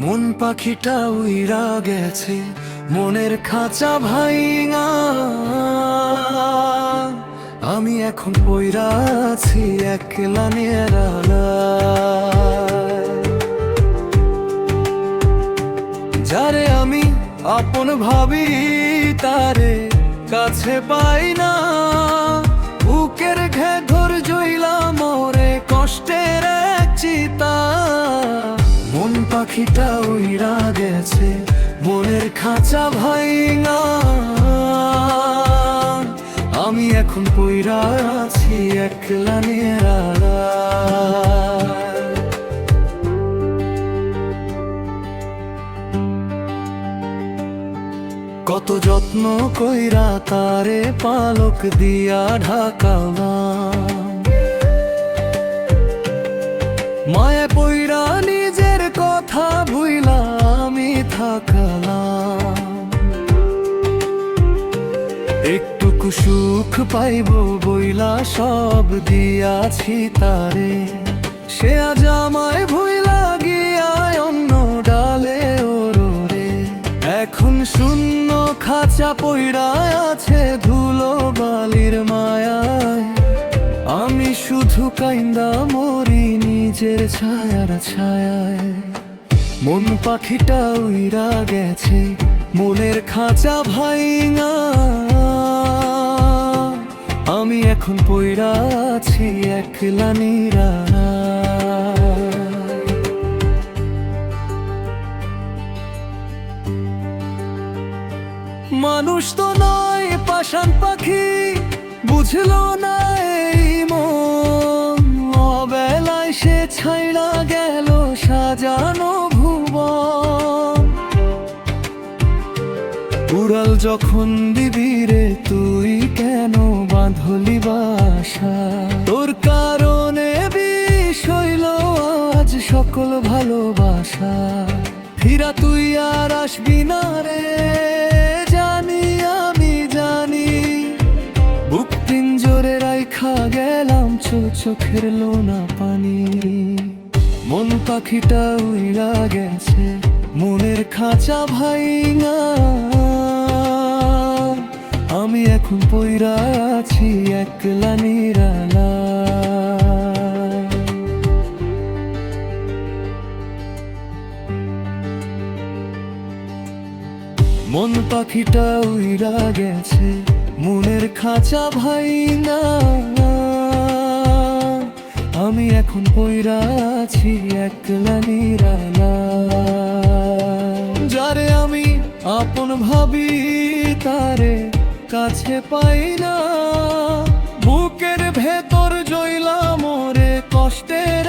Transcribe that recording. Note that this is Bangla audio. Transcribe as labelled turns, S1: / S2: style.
S1: মন পাখিটা উইরা গেছে মনের খাঁচা ভাইঙা, আমি এখন পইরা আছি একলা নিরালায়। যারে আমি আপন ভাবি তারে কাছে পাই না, বুকের ঘেঘর জইলা মোরে কষ্টের এক চিতা। মন পাখিটা উইরা গেছে মনের খাঁচা ভাইঙা, আমি এখন পইরা আছি একলা নিরালায়। কত যত্ন কইরা তারে পালক দিয়া ঢাকালাম, মায়া পইরা নিজের কথা ভুইলা আমি থাকলাম। একটুকু সুখ পাইব বইলা সব দিয়াছি তারে, সে আজ আমায় ভুইলা গিয়া অন্য ডালে ওরে। এখন শূন্য খাঁচা পইরা আছে ধুলো বালির মায়ায়, আমি শুধু কাইন্দা মরি নিজের ছায়ার ছায়ায়। মন পাখিটা উইরা গেছে মনের খাঁচা ভাইঙা, আমি এখন পইরা আছি একলা নিরালায়। মানুষ তো নয় পাষাণ পাখি, বুঝলো না এই মন। অবেলায় সে ছাইড়া গেল সাজানো ভুবন। উড়াল যখন দিবি রে তুই কেন বাঁধলি বাসা, তোর কারণে বিষ হইল আজ সকল ভালোবাসা। ফিরা তুই আর আসবি না রে জানি, আমি জানি। বুক পিঞ্জরে রাইখা গেলাম চোখের লোনা পানি। মন পাখিটা উইরা গেছে মনের খাঁচা ভাইঙা, আমি এখন পইরা আছি একলা নিরালায়। মন পাখিটা উইরা গেছে মনের খাঁচা ভাইঙা, আমি এখন পইরা আছি একলা নিরালায়। যারে আমি আপন ভাবি তারে কাছে পাই না, বুকের ভেতর জইলা মোরে কষ্টের